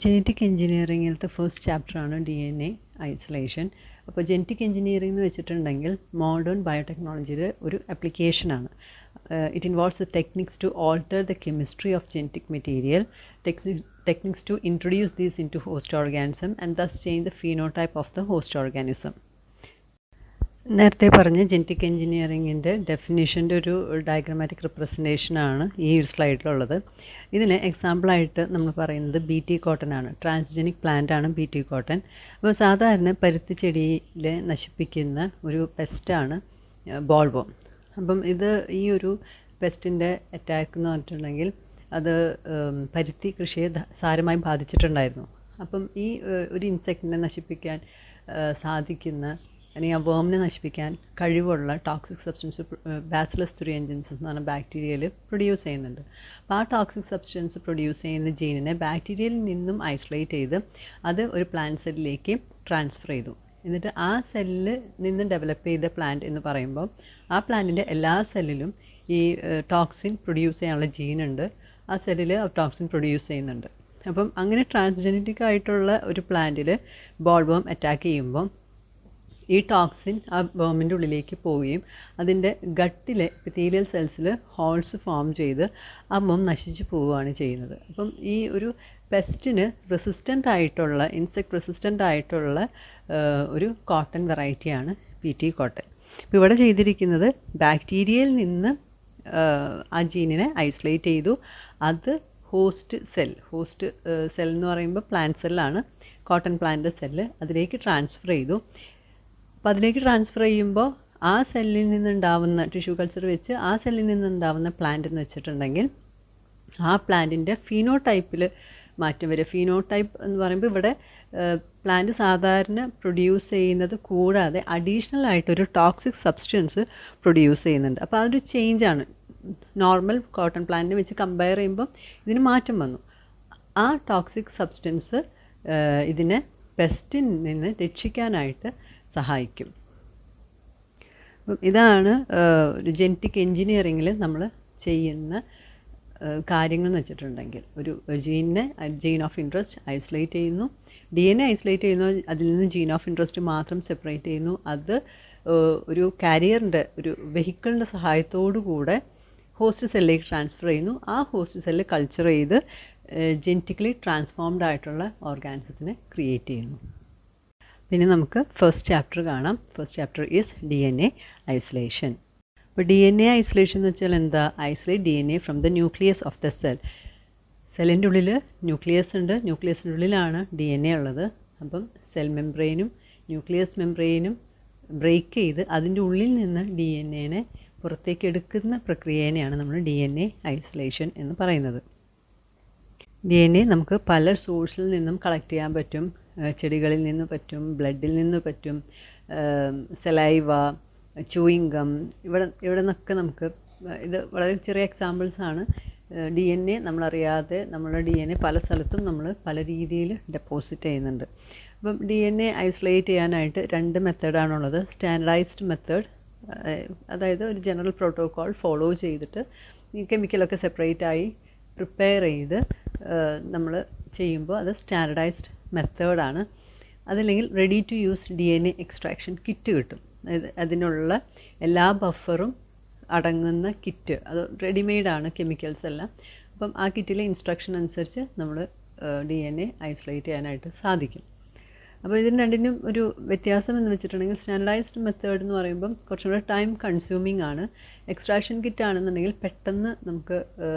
Genetic എഞ്ചിനീയറിങ്ങിലത്തെ first ചാപ്റ്ററാണ് DNA isolation. അപ്പോൾ ജെനറ്റിക് എഞ്ചിനീയറിംഗ് എന്ന് വെച്ചിട്ടുണ്ടെങ്കിൽ മോഡേൺ ബയോടെക്നോളജിയുടെ ഒരു ആപ്ലിക്കേഷനാണ്. It involves the techniques to alter the chemistry of genetic material, techniques to introduce these into host organism and thus change the phenotype of the host organism. നേരത്തെ പറഞ്ഞ genetic എഞ്ചിനീയറിങ്ങിൻ്റെ ഡെഫിനേഷൻ്റെ ഒരു diagrammatic റിപ്രസൻറ്റേഷനാണ് ഈ ഒരു സ്ലൈഡിലുള്ളത്. ഇതിന് എക്സാമ്പിളായിട്ട് നമ്മൾ പറയുന്നത് BT കോട്ടൺ ആണ്. Transgenic plant ആണ് BT കോട്ടൺ. അപ്പോൾ സാധാരണ പരുത്തി ചെടിയിൽ നശിപ്പിക്കുന്ന ഒരു പെസ്റ്റാണ് ബോൾവോം. അപ്പം ഈ ഒരു പെസ്റ്റിൻ്റെ അറ്റാക്ക് എന്ന് പറഞ്ഞിട്ടുണ്ടെങ്കിൽ അത് പരുത്തി കൃഷിയെ സാരമായി ബാധിച്ചിട്ടുണ്ടായിരുന്നു. അപ്പം ഈ ഒരു ഇൻസെക്റ്റിനെ നശിപ്പിക്കാൻ സാധിക്കുന്ന അല്ലെങ്കിൽ ആ വേമിനെ നശിപ്പിക്കാൻ കഴിവുള്ള ടോക്സിക് സബ്സ്റ്റൻസ് ബാസിലസ് തുറിയൻസിസ് എന്ന് പറഞ്ഞ ബാക്ടീരിയയിൽ പ്രൊഡ്യൂസ് ചെയ്യുന്നുണ്ട്. അപ്പോൾ ആ ടോക്സിക് സബ്സ്റ്റൻസ് പ്രൊഡ്യൂസ് ചെയ്യുന്ന ജീനിനെ ബാക്ടീരിയയിൽ നിന്നും ഐസൊലേറ്റ് ചെയ്ത് അത് ഒരു പ്ലാന്റ് സെല്ലിലേക്ക് ട്രാൻസ്ഫർ ചെയ്തു. എന്നിട്ട് ആ സെല്ലിൽ നിന്ന് ഡെവലപ്പ് ചെയ്ത പ്ലാന്റ് എന്ന് പറയുമ്പോൾ ആ പ്ലാന്റിൻ്റെ എല്ലാ സെല്ലിലും ഈ ടോക്സിൻ പ്രൊഡ്യൂസ് ചെയ്യാനുള്ള ജീനുണ്ട്. ആ സെല്ലിൽ ടോക്സിൻ പ്രൊഡ്യൂസ് ചെയ്യുന്നുണ്ട്. അപ്പം അങ്ങനെ ട്രാൻസ്ജെനറ്റിക് ആയിട്ടുള്ള ഒരു പ്ലാന്റിൽ ബോൾവോം അറ്റാക്ക് ചെയ്യുമ്പോൾ ഈ ടോക്സിൻ ആ വേമിൻ്റെ ഉള്ളിലേക്ക് പോവുകയും അതിൻ്റെ ഗട്ടിലെ എപ്പിത്തീലിയൽ സെൽസിൽ ഹോൾസ് ഫോം ചെയ്ത് ആ വേം നശിച്ചു പോവുകയാണ് ചെയ്യുന്നത്. അപ്പം ഈ ഒരു പെസ്റ്റിന് റെസിസ്റ്റൻ്റ് ആയിട്ടുള്ള ഇൻസെക്ട് റെസിസ്റ്റൻ്റ് ആയിട്ടുള്ള ഒരു കോട്ടൺ വെറൈറ്റിയാണ് BT കോട്ടൺ. ഇപ്പോൾ ഇവിടെ ചെയ്തിരിക്കുന്നത് ബാക്ടീരിയയിൽ നിന്ന് ആ ജീനിനെ ഐസൊലേറ്റ് ചെയ്തു. അത് ഹോസ്റ്റ് സെൽ എന്ന് പറയുമ്പോൾ പ്ലാന്റ് സെല്ലാണ്, കോട്ടൺ പ്ലാന്റ് സെല്ല്, അതിലേക്ക് ട്രാൻസ്ഫർ ചെയ്തു. അപ്പോൾ അതിലേക്ക് ട്രാൻസ്ഫർ ചെയ്യുമ്പോൾ ആ സെല്ലിൽ നിന്നുണ്ടാവുന്ന ടിഷ്യൂ കൾച്ചർ വെച്ച് ആ സെല്ലിൽ നിന്നുണ്ടാവുന്ന പ്ലാന്റ് എന്ന് വെച്ചിട്ടുണ്ടെങ്കിൽ ആ പ്ലാന്റിൻ്റെ ഫീനോടൈപ്പിൽ മാറ്റം വരും. ഫീനോടൈപ്പ് എന്ന് പറയുമ്പോൾ ഇവിടെ പ്ലാന്റ് സാധാരണ പ്രൊഡ്യൂസ് ചെയ്യുന്നത് കൂടാതെ അഡീഷണൽ ആയിട്ടൊരു ടോക്സിക് സബ്സ്റ്റൻസ് പ്രൊഡ്യൂസ് ചെയ്യുന്നുണ്ട്. അപ്പോൾ അതൊരു ചേഞ്ചാണ്. നോർമൽ കോട്ടൺ പ്ലാന്റിനെ വെച്ച് കമ്പയർ ചെയ്യുമ്പോൾ ഇതിന് മാറ്റം വന്നു. ആ ടോക്സിക് സബ്സ്റ്റൻസ് ഇതിനെ പെസ്റ്റിൽ നിന്ന് രക്ഷിക്കാനായിട്ട് സഹായിക്കും. ഇതാണ് ഒരു ജെനറ്റിക് എഞ്ചിനീയറിങ്ങിൽ നമ്മൾ ചെയ്യുന്ന കാര്യങ്ങൾ എന്ന് വെച്ചിട്ടുണ്ടെങ്കിൽ ഒരു ജീൻ ഓഫ് ഇൻട്രസ്റ്റ് ഐസൊലേറ്റ് ചെയ്യുന്നു, DNA ഐസൊലേറ്റ് ചെയ്യുന്നു, അതിൽ നിന്ന് ജീൻ ഓഫ് ഇൻട്രസ്റ്റ് മാത്രം സെപ്പറേറ്റ് ചെയ്യുന്നു. അത് ഒരു കാരിയറിൻ്റെ ഒരു വെഹിക്കിളിൻ്റെ സഹായത്തോടു കൂടെ ഹോസ്റ്റ് സെല്ലിലേക്ക് ട്രാൻസ്ഫർ ചെയ്യുന്നു. ആ ഹോസ്റ്റ് സെല്ല് കൾച്ചർ ചെയ്ത് ജെനറ്റിക്കലി ട്രാൻസ്ഫോംഡ് ആയിട്ടുള്ള ഓർഗാനിസത്തിനെ ക്രിയേറ്റ് ചെയ്യുന്നു. പിന്നെ നമുക്ക് ഫസ്റ്റ് ചാപ്റ്റർ കാണാം. First chapter is DNA isolation. അപ്പോൾ DNA ഐസൊലേഷൻ എന്ന് വെച്ചാൽ എന്താ? Isolate DNA from the nucleus of the cell. സെല്ലിൻ്റെ ഉള്ളിൽ ന്യൂക്ലിയസ് ഉണ്ട്. ന്യൂക്ലിയസിൻ്റെ ഉള്ളിലാണ് DNA ഉള്ളത്. അപ്പം സെൽ മെംബ്രെയിനും ന്യൂക്ലിയസ് മെംബ്രെയിനും ബ്രേക്ക് ചെയ്ത് അതിൻ്റെ ഉള്ളിൽ നിന്ന് DNA പുറത്തേക്ക് എടുക്കുന്ന പ്രക്രിയേനെയാണ് നമ്മൾ DNA ഐസൊലേഷൻ എന്ന് പറയുന്നത്. DNA നമുക്ക് പല സോഴ്സിൽ നിന്നും കളക്ട് ചെയ്യാൻ പറ്റും. ചെടികളിൽ നിന്ന് പറ്റും, ബ്ലഡിൽ നിന്ന് പറ്റും, സെലൈവ, ചൂയിങ് ഗം, ഇവിടെ നിന്നൊക്കെ നമുക്ക് ഇത് വളരെ ചെറിയ എക്സാമ്പിൾസാണ്. DNA നമ്മളറിയാതെ നമ്മുടെ DNA പല സ്ഥലത്തും നമ്മൾ പല രീതിയിൽ ഡെപ്പോസിറ്റ് ചെയ്യുന്നുണ്ട്. അപ്പം DNA ഐസൊലേറ്റ് ചെയ്യാനായിട്ട് 2 മെത്തേഡാണുള്ളത്. സ്റ്റാൻഡർഡൈസ്ഡ് മെത്തേഡ്, അതായത് ഒരു ജനറൽ പ്രോട്ടോകോൾ ഫോളോ ചെയ്തിട്ട് ഈ കെമിക്കലൊക്കെ സെപ്പറേറ്റായി പ്രിപ്പയർ ചെയ്ത് നമ്മൾ ചെയ്യുമ്പോൾ അത് സ്റ്റാൻഡർഡൈസ്ഡ് മെത്തേഡാണ്. അതല്ലെങ്കിൽ ready to use DNA extraction kit കിട്ടും. അതിനുള്ള എല്ലാ ബഫറും അടങ്ങുന്ന കിറ്റ്, അത് റെഡിമെയ്ഡാണ് കെമിക്കൽസ് എല്ലാം. അപ്പം ആ കിറ്റിലെ ഇൻസ്ട്രക്ഷൻ അനുസരിച്ച് നമ്മൾ DNA ഐസൊലേറ്റ് ചെയ്യാനായിട്ട് സാധിക്കും. അപ്പോൾ ഇതിന് രണ്ടിനും ഒരു വ്യത്യാസം എന്ന് വെച്ചിട്ടുണ്ടെങ്കിൽ സ്റ്റാൻഡർഡൈസ്ഡ് മെത്തേഡ് എന്ന് പറയുമ്പം കുറച്ചും കൂടെ ടൈം കൺസ്യൂമിംഗ് ആണ്. എക്സ്ട്രാക്ഷൻ കിറ്റ് ആണെന്നുണ്ടെങ്കിൽ പെട്ടെന്ന് നമുക്ക്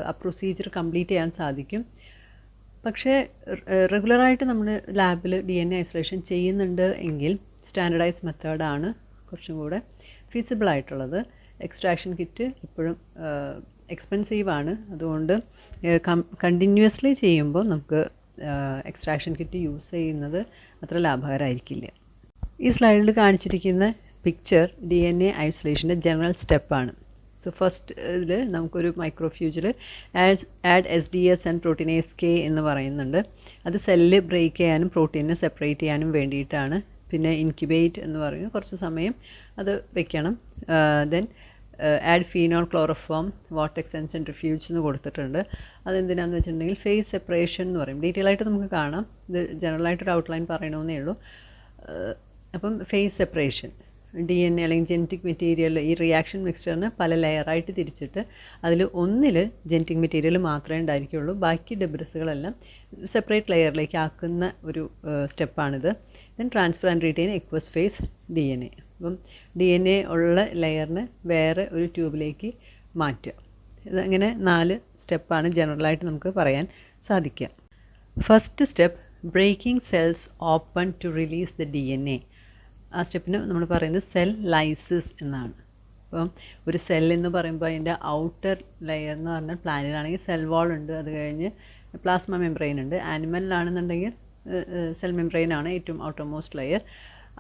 ആ പ്രൊസീജിയർ കംപ്ലീറ്റ് ചെയ്യാൻ സാധിക്കും. പക്ഷേ റെഗുലറായിട്ട് നമ്മൾ ലാബിൽ DNA ഐസൊലേഷൻ ചെയ്യുന്നുണ്ട് എങ്കിൽ സ്റ്റാൻഡർഡൈസ്ഡ് മെത്തേഡാണ് കുറച്ചും കൂടെ ഫീസിബിൾ ആയിട്ടുള്ളത്. എക്സ്ട്രാക്ഷൻ കിറ്റ് എപ്പോഴും എക്സ്പെൻസീവാണ്. അതുകൊണ്ട് കണ്ടിന്യൂസ്ലി ചെയ്യുമ്പോൾ നമുക്ക് എക്സ്ട്രാക്ഷൻ കിറ്റ് യൂസ് ചെയ്യുന്നത് അത്ര ലാഭകരമായിരിക്കില്ല. ഈ സ്ലൈഡിൽ കാണിച്ചിരിക്കുന്ന പിക്ചർ DNA ഐസൊലേഷൻ്റെ ജനറൽ സ്റ്റെപ്പാണ്. സോ ഫസ്റ്റ് ഇതിൽ നമുക്കൊരു മൈക്രോഫ്യൂജിൽ add SDS and proteinase K എന്ന് പറയുന്നുണ്ട്. അത് സെല്ല് ബ്രേക്ക് ചെയ്യാനും പ്രോട്ടീനെ സെപ്പറേറ്റ് ചെയ്യാനും വേണ്ടിയിട്ടാണ്. പിന്നെ ഇൻക്യുബേറ്റ് എന്ന് പറയുന്നത് കുറച്ച് സമയം അത് വെക്കണം. Then add phenol chloroform vortex and centrifuge എന്ന് കൊടുത്തിട്ടുണ്ട്. അതെന്തിനാണെന്ന് വെച്ചിട്ടുണ്ടെങ്കിൽ ഫേസ് സെപ്പറേഷൻ എന്ന് പറയും. ഡീറ്റെയിൽ ആയിട്ട് നമുക്ക് കാണാം, ഇത് ജനറലായിട്ടൊരു ഔട്ട്ലൈൻ പറയണമെന്നേ ഉള്ളൂ. അപ്പം ഫേസ് സെപ്പറേഷൻ DNA അല്ലെങ്കിൽ ജെനറ്റിക് മെറ്റീരിയൽ ഈ റിയാക്ഷൻ മിക്സ്ചറിന് പല ലെയറായിട്ട് തിരിച്ചിട്ട് അതിൽ ഒന്നിൽ ജെനറ്റിക് മെറ്റീരിയൽ മാത്രമേ ഉണ്ടായിരിക്കുള്ളൂ, ബാക്കി ഡെബ്രിസുകളെല്ലാം സെപ്പറേറ്റ് ലെയറിലേക്ക് ആക്കുന്ന ഒരു സ്റ്റെപ്പാണിത്. Then transfer and retain aqueous phase DNA. അപ്പം DNA ഉള്ള ലെയറിന് വേറെ ഒരു ട്യൂബിലേക്ക് മാറ്റുക. ഇതങ്ങനെ 4 സ്റ്റെപ്പാണ് ജനറലായിട്ട് നമുക്ക് പറയാൻ സാധിക്കുക. First step, breaking cells open to release the DNA. ആ സ്റ്റെപ്പിന് നമ്മൾ പറയുന്നത് സെൽ ലൈസിസ് എന്നാണ്. അപ്പം ഒരു സെൽ എന്ന് പറയുമ്പോൾ അതിൻ്റെ ഔട്ടർ ലെയർ എന്ന് പറഞ്ഞാൽ പ്ലാന്റിലാണെങ്കിൽ സെൽ വാൾ ഉണ്ട്, അത് കഴിഞ്ഞ് പ്ലാസ്മ മെംബ്രെയിൻ ഉണ്ട്. ആനിമലിലാണെന്നുണ്ടെങ്കിൽ സെൽ മെംബ്രെയിൻ ആണ് ഏറ്റവും ഔട്ടർമോസ്റ്റ് ലെയർ.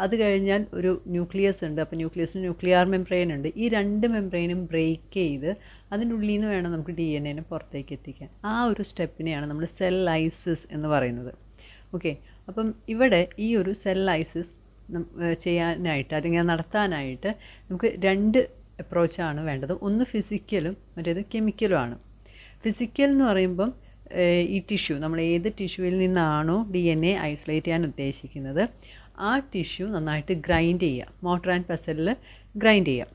അത് കഴിഞ്ഞാൽ ഒരു ന്യൂക്ലിയസ് ഉണ്ട്, അപ്പോൾ ന്യൂക്ലിയസിന് ന്യൂക്ലിയർ മെംബ്രെയിൻ ഉണ്ട്. ഈ 2 മെംബ്രെയിനും ബ്രേക്ക് ചെയ്ത് അതിൻ്റെ ഉള്ളിൽ നിന്ന് വേണം നമുക്ക് DNA പുറത്തേക്ക് എത്തിക്കാൻ. ആ ഒരു സ്റ്റെപ്പിനെയാണ് നമ്മൾ സെൽ ലൈസിസ് എന്ന് പറയുന്നത്. ഓക്കെ, അപ്പം ഇവിടെ ഈ ഒരു സെൽ ലൈസിസ് ചെയ്യാനായിട്ട് അല്ലെങ്കിൽ നടത്താനായിട്ട് നമുക്ക് 2 അപ്രോച്ചാണ് വേണ്ടത്. ഒന്ന് ഫിസിക്കലും മറ്റേത് കെമിക്കലുമാണ്. ഫിസിക്കൽ എന്ന് പറയുമ്പം ഈ ടിഷ്യൂ, നമ്മൾ ഏത് ടിഷ്യൂവിൽ നിന്നാണോ DNA ഐസൊലേറ്റ് ചെയ്യാൻ ഉദ്ദേശിക്കുന്നത് ആ ടിഷ്യൂ നന്നായിട്ട് ഗ്രൈൻഡ് ചെയ്യുക, മോട്ടർ ആൻഡ് പെസലിൽ ഗ്രൈൻഡ് ചെയ്യുക.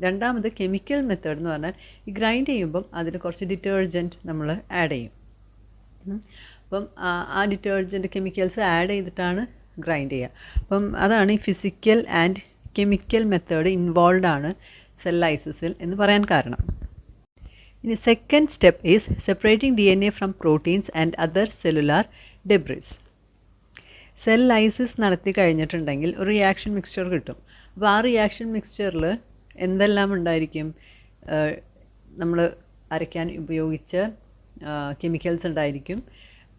രണ്ടാമത് കെമിക്കൽ മെത്തേഡ് എന്ന് പറഞ്ഞാൽ ഈ ഗ്രൈൻഡ് ചെയ്യുമ്പം അതിൽ കുറച്ച് ഡിറ്റർജൻറ്റ് നമ്മൾ ആഡ് ചെയ്യും. അപ്പം ആ ഡിറ്റർജൻറ്റ് കെമിക്കൽസ് ആഡ് ചെയ്തിട്ടാണ് ഗ്രൈൻഡ് ചെയ്യുക. അപ്പം അതാണ് ഈ physical and chemical method involve ആണ് സെൽ ലൈസിസിൽ എന്ന് പറയാൻ കാരണം. ഇനി second step is separating DNA from proteins and other cellular debris. Cell lysis നടത്തി കഴിഞ്ഞിട്ടുണ്ടെങ്കിൽ ഒരു റിയാക്ഷൻ മിക്സ്ചർ കിട്ടും. അപ്പോൾ ആ റിയാക്ഷൻ മിക്സ്ചറിൽ എന്തെല്ലാം ഉണ്ടായിരിക്കും? നമ്മൾ അരയ്ക്കാൻ ഉപയോഗിച്ച കെമിക്കൽസ് ഉണ്ടായിരിക്കും.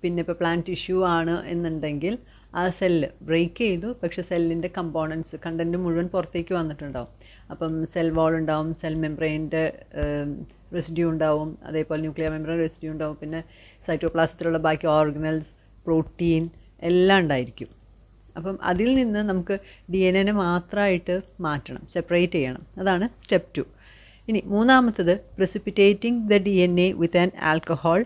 പിന്നെ ഇപ്പോൾ പ്ലാന്റ് ടിഷ്യൂ ആണ് എന്നുണ്ടെങ്കിൽ ആ സെല്ല് ബ്രേക്ക് ചെയ്തു, പക്ഷേ സെല്ലിൻ്റെ കമ്പോണൻസ് കണ്ടൻറ്റ് മുഴുവൻ പുറത്തേക്ക് വന്നിട്ടുണ്ടാവും. അപ്പം സെൽ വാൾ ഉണ്ടാവും, സെൽ മെംബ്രെയിൻ്റെ റെസിഡ്യൂ ഉണ്ടാവും, അതേപോലെ ന്യൂക്ലിയർ മെംബ്രെയിൻ റെസിഡ്യൂ ഉണ്ടാവും, പിന്നെ സൈറ്റോപ്ലാസത്തിലുള്ള ബാക്കി ഓർഗനൽസ്, പ്രോട്ടീൻ എല്ലാം ഉണ്ടായിരിക്കും. അപ്പം അതിൽ നിന്ന് നമുക്ക് DNA മാത്രമായിട്ട് മാറ്റണം, സെപ്പറേറ്റ് ചെയ്യണം. അതാണ് സ്റ്റെപ്പ് 2. ഇനി മൂന്നാമത്തത് precipitating the DNA with an alcohol.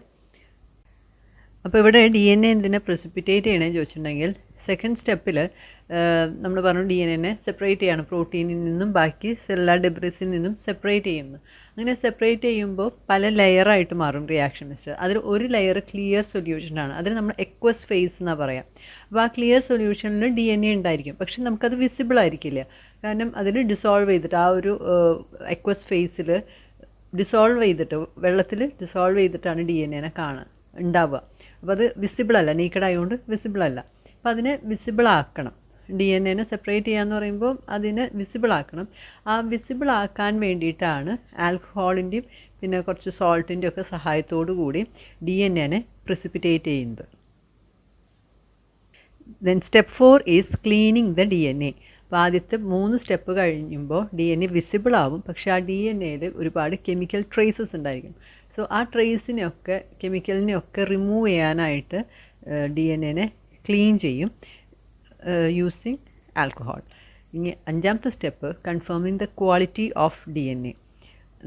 അപ്പോൾ ഇവിടെ DNA എന്തിനെ പ്രസിപ്പിറ്റേറ്റ് ചെയ്യണമെന്ന് ചോദിച്ചിട്ടുണ്ടെങ്കിൽ സെക്കൻഡ് സ്റ്റെപ്പിൽ നമ്മൾ പറഞ്ഞു DNA സെപ്പറേറ്റ് ചെയ്യണം, പ്രോട്ടീനിൽ നിന്നും ബാക്കി സെല്ലുലാർ ഡെബ്രിസിൽ നിന്നും സെപ്പറേറ്റ് ചെയ്യുന്നു. അങ്ങനെ സെപ്പറേറ്റ് ചെയ്യുമ്പോൾ പല ലെയറായിട്ട് മാറും റിയാക്ഷൻ മിക്സ്ചർ. അതിൽ ഒരു ലെയർ ക്ലിയർ സൊല്യൂഷനാണ്, അതിന് നമ്മൾ എക്വസ് ഫേസ് എന്നാണ് പറയാം. അപ്പോൾ ആ ക്ലിയർ സൊല്യൂഷനിൽ DNA ഉണ്ടായിരിക്കും, പക്ഷെ നമുക്കത് വിസിബിൾ ആയിരിക്കില്ല. കാരണം അതിൽ ഡിസോൾവ് ചെയ്തിട്ട് ആ ഒരു എക്വസ് ഫേസിൽ ഡിസോൾവ് ചെയ്തിട്ട് വെള്ളത്തിൽ ഡിസോൾവ് ചെയ്തിട്ടാണ് DNA ഉണ്ടാവുക. അപ്പോൾ അത് വിസിബിൾ അല്ല, നീക്കഡ് ആയതുകൊണ്ട് വിസിബിൾ അല്ല. അപ്പോൾ അതിനെ വിസിബിൾ ആക്കണം. DNA സെപ്പറേറ്റ് ചെയ്യാന്ന് പറയുമ്പോൾ അതിനെ വിസിബിൾ ആക്കണം. ആ വിസിബിൾ ആക്കാൻ വേണ്ടിയിട്ടാണ് ആൽക്കഹോളിൻ്റെയും പിന്നെ കുറച്ച് സോൾട്ടിൻ്റെയും ഒക്കെ സഹായത്തോടു കൂടി DNA പ്രസിപ്പിറ്റേറ്റ് ചെയ്യുന്നത്. Then step 4 is cleaning the DNA. അപ്പോൾ ആദ്യത്തെ 3 സ്റ്റെപ്പ് കഴിയുമ്പോൾ DNA വിസിബിൾ ആവും, പക്ഷേ ആ DNAയിൽ ഒരുപാട് കെമിക്കൽ ട്രേസസ് ഉണ്ടായിരിക്കും. സോ ആ ട്രേസിനെയൊക്കെ കെമിക്കലിനെയൊക്കെ റിമൂവ് ചെയ്യാനായിട്ട് DNA ക്ലീൻ ചെയ്യും യൂസിങ് ആൽക്കഹോൾ. ഇനി 5ാമത്തെ step confirming the quality of DNA.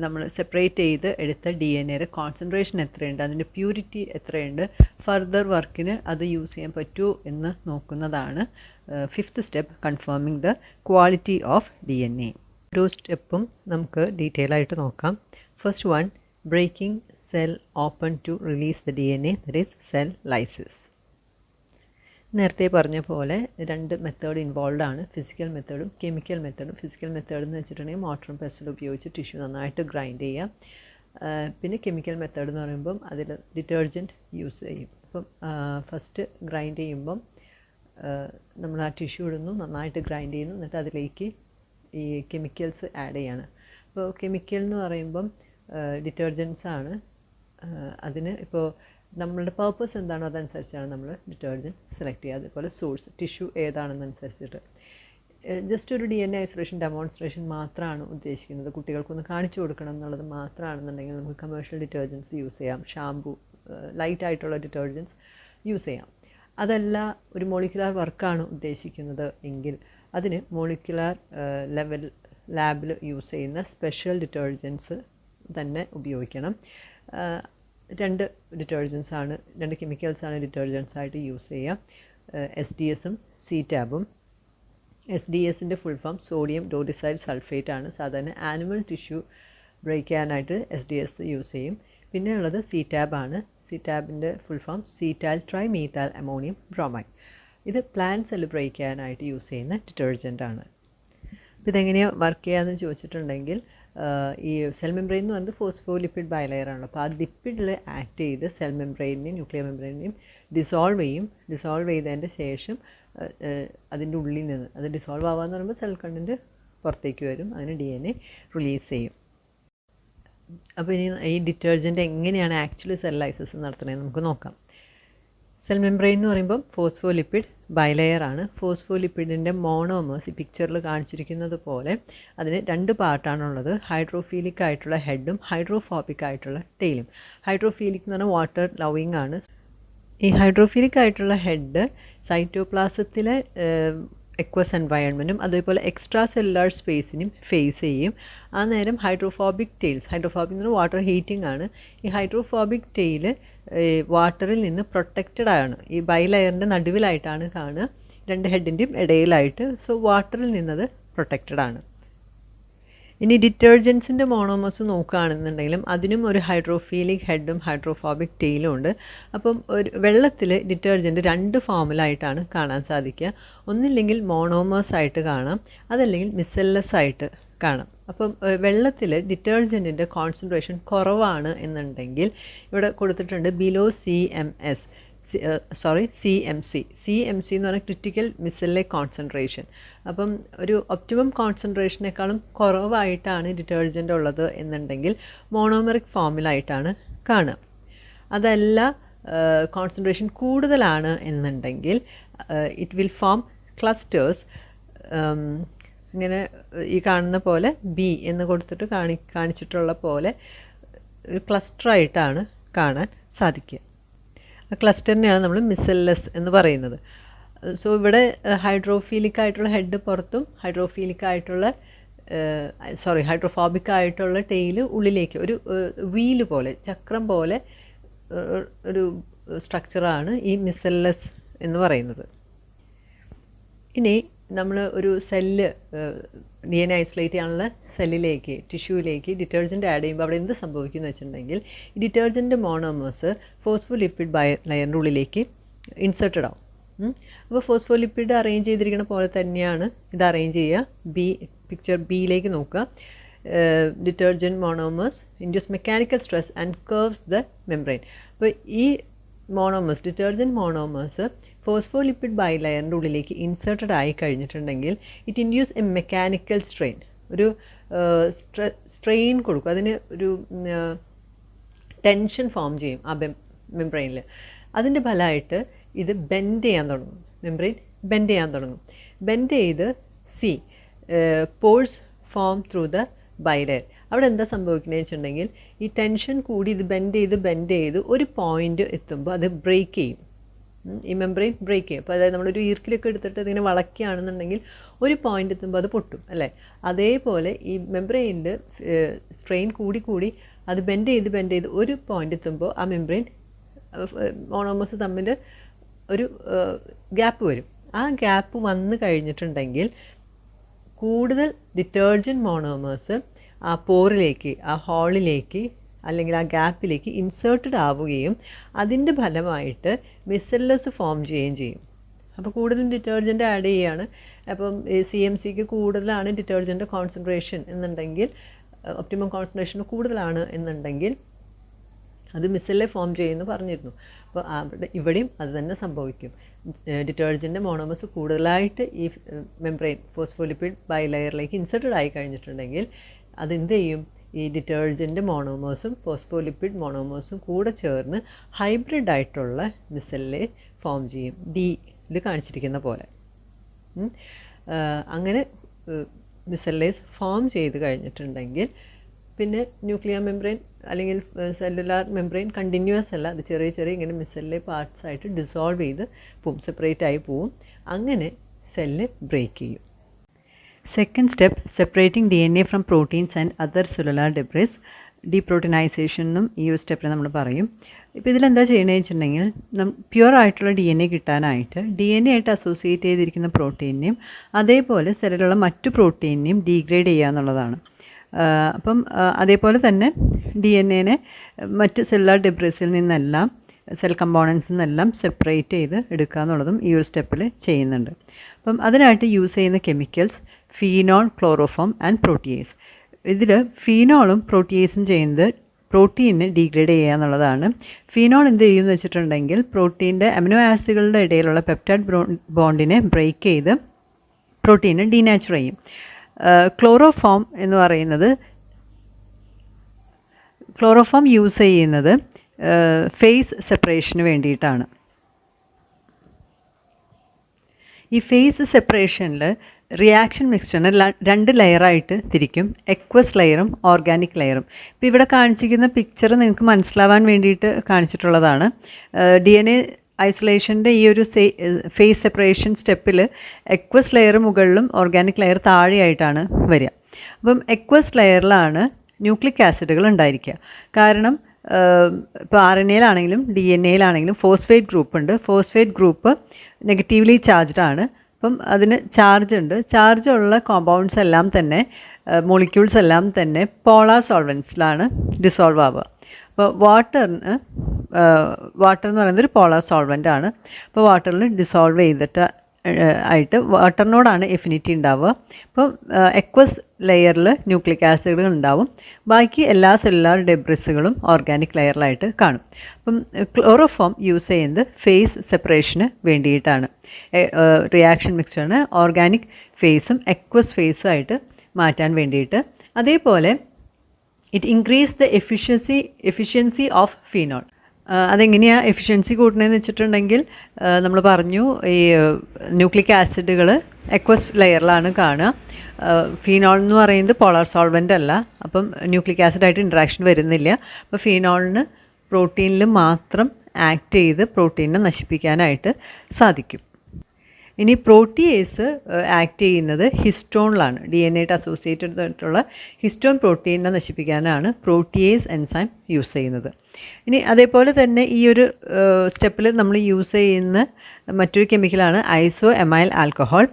നമ്മൾ സെപ്പറേറ്റ് ചെയ്ത് എടുത്ത DNAയുടെ കോൺസെൻട്രേഷൻ എത്രയുണ്ട്, അതിൻ്റെ പ്യൂരിറ്റി എത്രയുണ്ട്, ഫർദർ വർക്കിന് അത് യൂസ് ചെയ്യാൻ പറ്റുമോ എന്ന് നോക്കുന്നതാണ് 5th step, confirming the quality of DNA. ഓരോ സ്റ്റെപ്പും നമുക്ക് ഡീറ്റെയിൽ ആയിട്ട് നോക്കാം. First one, breaking cell open to release the DNA, that is cell lysis. നേരത്തെ പറഞ്ഞ പോലെ 2 മെത്തേഡ് ഇൻവോൾവ് ആണ്, ഫിസിക്കൽ മെത്തേഡും കെമിക്കൽ മെത്തേഡും. ഫിസിക്കൽ മെത്തേഡ് എന്ന് വെച്ചിട്ടുണ്ടെങ്കിൽ മോട്ടറും പെസലും ഉപയോഗിച്ച് ടിഷ്യൂ നന്നായിട്ട് ഗ്രൈൻഡ് ചെയ്യാം. പിന്നെ കെമിക്കൽ മെത്തേഡ് എന്ന് പറയുമ്പം അതിൽ ഡിറ്റർജൻറ്റ് യൂസ് ചെയ്യും. അപ്പം ഫസ്റ്റ് ഗ്രൈൻഡ് ചെയ്യുമ്പം നമ്മൾ ആ ടിഷ്യൂ ഇടുന്നു, നന്നായിട്ട് ഗ്രൈൻഡ് ചെയ്യുന്നു, എന്നിട്ട് അതിലേക്ക് ഈ കെമിക്കൽസ് ആഡ് ചെയ്യാണ്. അപ്പോൾ കെമിക്കൽ എന്ന് പറയുമ്പം ഡിറ്റർജൻസ് ആണ്. അതിന് ഇപ്പോൾ നമ്മളുടെ പർപ്പസ് എന്താണോ അതനുസരിച്ചാണ് നമ്മൾ ഡിറ്റർജൻറ്റ് സെലക്ട് ചെയ്യുക. അതുപോലെ സോഴ്സ് ടിഷ്യൂ ഏതാണെന്നനുസരിച്ചിട്ട്. ജസ്റ്റ് ഒരു DNA ഐസൊലേഷൻ ഡെമോൺസ്ട്രേഷൻ മാത്രമാണ് ഉദ്ദേശിക്കുന്നത്, കുട്ടികൾക്കൊന്ന് കാണിച്ചു കൊടുക്കണം എന്നുള്ളത് മാത്രമാണെന്നുണ്ടെങ്കിൽ നമുക്ക് കമേഴ്ഷ്യൽ ഡിറ്റർജൻസ് യൂസ് ചെയ്യാം, ഷാംപൂ, ലൈറ്റ് ആയിട്ടുള്ള ഡിറ്റർജൻസ് യൂസ് ചെയ്യാം. അതല്ല ഒരു മോളിക്കുലാർ വർക്കാണ് ഉദ്ദേശിക്കുന്നത് എങ്കിൽ അതിന് മോളിക്കുലാർ ലെവൽ ലാബിൽ യൂസ് ചെയ്യുന്ന സ്പെഷ്യൽ ഡിറ്റർജൻസ് തന്നെ ഉപയോഗിക്കണം. രണ്ട് ഡിറ്റർജൻസാണ്, രണ്ട് കെമിക്കൽസാണ് ഡിറ്റർജൻസായിട്ട് യൂസ് ചെയ്യുക, SDS-ഉം CTAB-ഉം. SDS-ൻ്റെ ഫുൾ ഫോം സോഡിയം ഡോഡിസൈൽ സൾഫേറ്റ് ആണ്. സാധാരണ ആനിമൽ ടിഷ്യൂ ബ്രേക്ക് ചെയ്യാനായിട്ട് SDS യൂസ് ചെയ്യും. പിന്നെ ഉള്ളത് CTAB ആണ്. CTAB-ൻ്റെ full form cetyl trimethyl ammonium bromide. ഇത് പ്ലാന്റ് സെൽ ബ്രേക്ക് ചെയ്യാനായിട്ട് യൂസ് ചെയ്യുന്ന ഡിറ്റർജൻ്റ് ആണ്. അപ്പോൾ ഇതെങ്ങനെയാണ് വർക്ക് ചെയ്യാമെന്ന് ചോദിച്ചിട്ടുണ്ടെങ്കിൽ, ഈ സെൽ മെംബ്രെയിൻ എന്ന് പറയുന്നത് ഫോസ്ഫോലിപ്പിഡ് ബൈലെയർ ആണല്ലോ. അപ്പോൾ ആ ലിപ്പിഡിൽ ആക്ട് ചെയ്ത് സെൽ മെംബ്രെയിനെയും ന്യൂക്ലിയർ മെംബ്രെയിനെയും ഡിസോൾവ് ചെയ്യും. ഡിസോൾവ് ചെയ്തതിൻ്റെ ശേഷം അതിൻ്റെ ഉള്ളിൽ നിന്ന് അത് ഡിസോൾവ് ആവാന്ന് പറയുമ്പോൾ സെൽ കണ്ടൻറ്റ് പുറത്തേക്ക് വരും. അതിന് DNA റിലീസ് ചെയ്യും. അപ്പോൾ ഇനി ഈ ഡിറ്റർജൻറ്റ് എങ്ങനെയാണ് ആക്ച്വലി സെൽ ലൈസിസ് നടത്തുന്നത് നമുക്ക് നോക്കാം. സെൽ മെംബ്രെയിൻ എന്ന് പറയുമ്പോൾ ഫോസ്ഫോലിപ്പിഡ് ബൈലെയർ ആണ്. ഫോസ്ഫോലിപ്പിഡിൻ്റെ മോണോമേഴ്സ് ഈ പിക്ചറിൽ കാണിച്ചിരിക്കുന്നത് പോലെ അതിന് രണ്ട് പാർട്ടാണുള്ളത്. ഹൈഡ്രോഫീലിക് ആയിട്ടുള്ള ഹെഡും ഹൈഡ്രോഫോബിക് ആയിട്ടുള്ള ടെയിലും. ഹൈഡ്രോഫീലിക് എന്ന് പറഞ്ഞാൽ വാട്ടർ ലവിങ് ആണ്. ഈ ഹൈഡ്രോഫീലിക് ആയിട്ടുള്ള ഹെഡ് സൈറ്റോപ്ലാസത്തിലെ എക്വസ് എൻവയൺമെൻറ്റും അതേപോലെ എക്സ്ട്രാ സെല്ലുലാർ സ്പേസിനും ഫേസ് ചെയ്യും. ആ നേരം ഹൈഡ്രോഫോബിക് ടെയിൽസ്, ഹൈഡ്രോഫോബിക് എന്ന് പറഞ്ഞാൽ വാട്ടർ ഹീറ്റിംഗ് ആണ്. ഈ ഹൈഡ്രോഫോബിക് ടെയിൽ വാട്ടറിൽ നിന്ന് പ്രൊട്ടക്റ്റഡ് ആണ്. ഈ ബൈലെയറിൻ്റെ നടുവിലായിട്ടാണ് കാണുക, രണ്ട് ഹെഡിൻ്റെയും ഇടയിലായിട്ട്. സോ വാട്ടറിൽ നിന്നത് പ്രൊട്ടക്റ്റഡ് ആണ്. ഇനി ഡിറ്റർജൻസിൻ്റെ മോണോമേഴ്സ് നോക്കുകയാണെന്നുണ്ടെങ്കിലും അതിനും ഒരു ഹൈഡ്രോഫീലിക് ഹെഡും ഹൈഡ്രോഫോബിക് ടെയിലും ഉണ്ട്. അപ്പം ഒരു വെള്ളത്തിൽ ഡിറ്റർജൻറ്റ് രണ്ട് ഫോമിലായിട്ടാണ് കാണാൻ സാധിക്കുക. ഒന്നില്ലെങ്കിൽ മോണോമേഴ്സ് ആയിട്ട് കാണാം, അതല്ലെങ്കിൽ മിസെല്ലസ് ആയിട്ട് കാണാം. അപ്പം വെള്ളത്തിൽ ഡിറ്റർജൻറ്റിൻ്റെ കോൺസെൻട്രേഷൻ കുറവാണ് എന്നുണ്ടെങ്കിൽ ഇവിടെ കൊടുത്തിട്ടുണ്ട് ബിലോ CMC. CMC എന്ന് പറഞ്ഞാൽ ക്രിറ്റിക്കൽ മിസെല്ലെ കോൺസെൻട്രേഷൻ. അപ്പം ഒരു ഒപ്റ്റിമം കോൺസെൻട്രേഷനേക്കാളും കുറവായിട്ടാണ് ഡിറ്റർജൻ്റ് ഉള്ളത് എന്നുണ്ടെങ്കിൽ മോണോമെറിക് ഫോമിലായിട്ടാണ് കാണുക. അതല്ല കോൺസെൻട്രേഷൻ കൂടുതലാണ് എന്നുണ്ടെങ്കിൽ ഇറ്റ് വിൽ ഫോം ക്ലസ്റ്റേഴ്സ്. ഇങ്ങനെ ഈ കാണുന്ന പോലെ B എന്ന് കൊടുത്തിട്ട് കാണിച്ചിട്ടുള്ള പോലെ ഒരു ക്ലസ്റ്ററായിട്ടാണ് കാണാൻ സാധിക്കുക. ആ ക്ലസ്റ്ററിനെയാണ് നമ്മൾ മിസെല്ലസ് എന്ന് പറയുന്നത്. സോ ഇവിടെ ഹൈഡ്രോഫീലിക് ആയിട്ടുള്ള ഹെഡ് പുറത്തും ഹൈഡ്രോഫോബിക് ആയിട്ടുള്ള ടെയിൽ ഉള്ളിലേക്ക് ഒരു വീല് പോലെ, ചക്രം പോലെ ഒരു സ്ട്രക്ചറാണ് ഈ മിസെല്ലസ് എന്ന് പറയുന്നത്. ഇനി നമ്മൾ ഒരു സെല്ല് DNA ഐസൊലേറ്റ് ചെയ്യാനുള്ള സെല്ലിലേക്ക്, ടിഷ്യൂവിലേക്ക് ഡിറ്റർജൻറ്റ് ആഡ് ചെയ്യുമ്പോൾ അവിടെ എന്ത് സംഭവിക്കുമെന്ന് വെച്ചിട്ടുണ്ടെങ്കിൽ ഈ ഡിറ്റർജൻറ്റ് മോണോമേഴ്സ് ഫോസ്ഫോലിപ്പിഡ് ബൈലെയറിൻ്റെ ഉള്ളിലേക്ക് ഇൻസേർട്ടഡ് ആവും. അപ്പോൾ ഫോസ്ഫോലിപ്പിഡ് അറേഞ്ച് ചെയ്തിരിക്കുന്ന പോലെ തന്നെയാണ് ഇത് അറേഞ്ച് ചെയ്യുക. പിക്ചർ ബിയിലേക്ക് നോക്കുക. Detergent monomers induce mechanical stress and curves the membrane. അപ്പോൾ ഈ മോണോമേഴ്സ്, ഡിറ്റർജൻറ്റ് മോണോമേഴ്സ് ഫോസ്ഫോലിപ്പിഡ് ബൈലെയറിൻ്റെ ഉള്ളിലേക്ക് ഇൻസേർട്ടഡ് ആയി കഴിഞ്ഞിട്ടുണ്ടെങ്കിൽ it induce a mechanical strain, ഒരു സ്ട്രെയിൻ കൊടുക്കും. അതിന് ഒരു ടെൻഷൻ ഫോം ചെയ്യും ആ മെംബ്രെയിനിൽ. അതിൻ്റെ ഫലമായിട്ട് ഇത് ബെൻഡ് ചെയ്യാൻ തുടങ്ങും. മെംബ്രെയിൻ ബെൻഡ് ചെയ്യാൻ തുടങ്ങും. ബെൻഡ് ചെയ്ത് pores form through the bilayer. അവിടെ എന്താ സംഭവിക്കുന്നത് വെച്ചിട്ടുണ്ടെങ്കിൽ ഈ ടെൻഷൻ കൂടി ഇത് ബെൻഡ് ചെയ്ത് ഒരു പോയിൻ്റ് എത്തുമ്പോൾ അത് ബ്രേക്ക് ചെയ്യും. ഈ മെംബ്രെയിൻ ബ്രേക്ക് ചെയ്യും. അപ്പോൾ അതായത് നമ്മളൊരു ഈർക്കിലൊക്കെ എടുത്തിട്ട് ഇതിങ്ങനെ വളയ്ക്കുകയാണെന്നുണ്ടെങ്കിൽ ഒരു പോയിൻ്റ് എത്തുമ്പോൾ അത് പൊട്ടും അല്ലേ. അതേപോലെ ഈ മെംബ്രെയിനിൽ സ്ട്രെയിൻ കൂടി അത് ബെൻഡ് ചെയ്ത് ഒരു പോയിൻ്റ് എത്തുമ്പോൾ ആ മെംബ്രെയിൻ മോണോമേഴ്സ് തമ്മിൽ ഒരു ഗ്യാപ്പ് വരും. ആ ഗ്യാപ്പ് വന്നു കഴിഞ്ഞിട്ടുണ്ടെങ്കിൽ കൂടുതൽ ഡിറ്റർജൻറ്റ് മോണോമേഴ്സ് ആ പോറിലേക്ക്, ആ ഹോളിലേക്ക് അല്ലെങ്കിൽ ആ ഗ്യാപ്പിലേക്ക് ഇൻസേർട്ടഡ് ആവുകയും അതിൻ്റെ ഫലമായിട്ട് മിസെല്ലസ് ഫോം ചെയ്യുകയും ചെയ്യും. അപ്പോൾ കൂടുതൽ ഡിറ്റർജൻറ്റ് ആഡ് ചെയ്യുകയാണ്. അപ്പം CMCക്ക് കൂടുതലാണ് ഡിറ്റർജൻറ്റ് കോൺസെൻട്രേഷൻ എന്നുണ്ടെങ്കിൽ, ഒപ്റ്റിമം കോൺസെൻട്രേഷൻ കൂടുതലാണ് എന്നുണ്ടെങ്കിൽ അത് മിസെല്ലെ ഫോം ചെയ്യുമെന്ന് പറഞ്ഞിരുന്നു. അപ്പോൾ ഇവിടെയും അത് തന്നെ സംഭവിക്കും. ഡിറ്റർജൻറ്റ് മോണോമേഴ്സ് കൂടുതലായിട്ട് ഈ മെംബ്രെയിൻ ഫോസ്ഫോലിപ്പിഡ് ബൈലെയറിലേക്ക് ഇൻസേർട്ടഡ് ആയി കഴിഞ്ഞിട്ടുണ്ടെങ്കിൽ അതെന്ത് ചെയ്യും, ഈ ഡിറ്റർജൻറ്റ് മോണോമേഴ്സും ഫോസ്ഫോലിപ്പിഡ് മോണോമേഴ്സും കൂടെ ചേർന്ന് ഹൈബ്രിഡ് ആയിട്ടുള്ള മിസെല്ലെ ഫോം ചെയ്യും, ഡിയിൽ കാണിച്ചിരിക്കുന്ന പോലെ. അങ്ങനെ മിസെല്ലേസ് ഫോം ചെയ്ത് കഴിഞ്ഞിട്ടുണ്ടെങ്കിൽ പിന്നെ ന്യൂക്ലിയർ മെംബ്രെയിൻ അല്ലെങ്കിൽ സെല്ലുലാർ മെംബ്രെയിൻ കണ്ടിന്യൂസ് അല്ല, അത് ചെറിയ ഇങ്ങനെ മിസെല്ലെ പാർട്സ് ആയിട്ട് ഡിസോൾവ് ചെയ്ത് പോവും, സെപ്പറേറ്റ് ആയി പോവും. അങ്ങനെ സെല്ല് ബ്രേക്ക് ചെയ്യും. Second step, separating DNA from proteins and other cellular debris. ഡീപ്രോട്ടീനൈസേഷൻ എന്നും ഈ ഒരു സ്റ്റെപ്പിൽ നമ്മൾ പറയും. ഇപ്പോൾ ഇതിലെന്താ ചെയ്യണമെന്ന് വെച്ചിട്ടുണ്ടെങ്കിൽ പ്യുവർ ആയിട്ടുള്ള DNA കിട്ടാനായിട്ട് DNA ആയിട്ട് അസോസിയേറ്റ് ചെയ്തിരിക്കുന്ന പ്രോട്ടീനെയും അതേപോലെ സെല്ലിലുള്ള മറ്റു പ്രോട്ടീനെയും ഡീഗ്രേഡ് ചെയ്യുക എന്നുള്ളതാണ്. അപ്പം അതേപോലെ തന്നെ DNA മറ്റ് സെല്ലുലാർ ഡെബ്രിസിൽ നിന്നെല്ലാം സെൽ കമ്പോണൻസിൽ നിന്നെല്ലാം സെപ്പറേറ്റ് ചെയ്ത് എടുക്കുക എന്നുള്ളതും ഈ ഒരു സ്റ്റെപ്പിൽ ചെയ്യുന്നുണ്ട്. അപ്പം അതിനായിട്ട് യൂസ് ചെയ്യുന്ന chemicals phenol, chloroform and protease. ഇതിൽ ഫീനോളും പ്രോട്ടിയേസും ചെയ്യുന്നത് പ്രോട്ടീനെ ഡീഗ്രേഡ് ചെയ്യുക എന്നുള്ളതാണ്. ഫീനോൾ എന്ത് ചെയ്യുമെന്ന് വെച്ചിട്ടുണ്ടെങ്കിൽ പ്രോട്ടീൻ്റെ അമിനോ ആസിഡുകളുടെ ഇടയിലുള്ള പെപ്റ്റൈഡ് ബോണ്ടിനെ ബ്രേക്ക് ചെയ്ത് പ്രോട്ടീനെ ഡീനാച്ചുർ ചെയ്യും. ക്ലോറോഫോം എന്ന് പറയുന്നത് ക്ലോറോഫോം യൂസ് ചെയ്യുന്നത് ഫേസ് സെപ്പറേഷന് വേണ്ടിയിട്ടാണ്. ഈ ഫേസ് സെപ്പറേഷനിൽ റിയാക്ഷൻ മിക്സ്ചറിനെ 2 ലെയറായിട്ട് തിരിക്കും, എക്വസ് ലെയറും ഓർഗാനിക് ലെയറും. ഇപ്പോൾ ഇവിടെ കാണിച്ചിരിക്കുന്ന പിക്ചർ നിങ്ങൾക്ക് മനസ്സിലാവാൻ വേണ്ടിയിട്ട് കാണിച്ചിട്ടുള്ളതാണ്. DNA ഐസൊലേഷൻ്റെ ഈ ഒരു ഫേസ് സെപ്പറേഷൻ സ്റ്റെപ്പിൽ എക്വസ് ലെയർ മുകളിലും ഓർഗാനിക് ലെയർ താഴെയായിട്ടാണ് വരിക. അപ്പം എക്വസ് ലെയറിലാണ് ന്യൂക്ലിക് ആസിഡുകൾ ഉണ്ടായിരിക്കുക. കാരണം ഇപ്പോൾ RNAയിലാണെങ്കിലും DNAയിലാണെങ്കിലും ഫോസ്ഫേറ്റ് ഗ്രൂപ്പ് ഉണ്ട്. ഫോസ്ഫേറ്റ് ഗ്രൂപ്പ് നെഗറ്റീവ്ലി ചാർജ്ഡ് ആണ്. അപ്പം അതിന് ചാർജ് ഉണ്ട്. ചാർജുള്ള കോമ്പൗണ്ട്സ് എല്ലാം തന്നെ മോളിക്യൂൾസ് എല്ലാം തന്നെ പോളാർ സോൾവൻസിലാണ് ഡിസോൾവ് ആവുക. അപ്പോൾ വാട്ടർ എന്ന് പറയുന്നത് ഒരു പോളാർ സോൾവൻ്റ് ആണ്. അപ്പോൾ വാട്ടറിൽ ഡിസോൾവ് ചെയ്തിട്ട് ആയിട്ട് വാട്ടറിനോടാണ് എഫിനിറ്റി ഉണ്ടാവുക. അപ്പം എക്വസ് ലെയറിൽ ന്യൂക്ലിക് ആസിഡുകൾ ഉണ്ടാവും. ബാക്കി എല്ലാ സെല്ലുലാർ ഡെബ്രിസുകളും ഓർഗാനിക് ലെയറിലായിട്ട് കാണും. അപ്പം ക്ലോറോഫോം യൂസ് ചെയ്യുന്നത് ഫേസ് സെപ്പറേഷന് വേണ്ടിയിട്ടാണ്. റിയാക്ഷൻ മിക്സ്ചറിന് ഓർഗാനിക് ഫേസും എക്വസ് ഫേസും ആയിട്ട് മാറ്റാൻ വേണ്ടിയിട്ട്. അതേപോലെ it increase the efficiency of phenol. അതെങ്ങനെയാണ് എഫിഷ്യൻസി കൂട്ടണമെന്ന് വെച്ചിട്ടുണ്ടെങ്കിൽ നമ്മൾ പറഞ്ഞു ഈ ന്യൂക്ലിക് ആസിഡുകൾ എക്വസ് ലെയറിലാണ് കാണുക. ഫീനോൾ എന്ന് പറയുന്നത് പോളാർ സോൾവൻ്റ് അല്ല. അപ്പം ന്യൂക്ലിക് ആസിഡായിട്ട് ഇൻട്രാക്ഷൻ വരുന്നില്ല. അപ്പോൾ ഫീനോളിന് പ്രോട്ടീനിൽ മാത്രം ആക്ട് ചെയ്ത് പ്രോട്ടീനെ നശിപ്പിക്കാനായിട്ട് സാധിക്കും. ഇനി പ്രോട്ടിയേസ് ആക്ട് ചെയ്യുന്നത് ഹിസ്റ്റോണിലാണ്. DNA ആയിട്ട് അസോസിയേറ്റഡ് ആയിട്ടുള്ള ഹിസ്റ്റോൺ പ്രോട്ടീനെ നശിപ്പിക്കാനാണ് പ്രോട്ടിയേസ് എൻസൈം യൂസ് ചെയ്യുന്നത്. ഇനി അതേപോലെ തന്നെ ഈ ഒരു സ്റ്റെപ്പിൽ നമ്മൾ യൂസ് ചെയ്യുന്ന മറ്റൊരു കെമിക്കലാണ് isoamyl alcohol.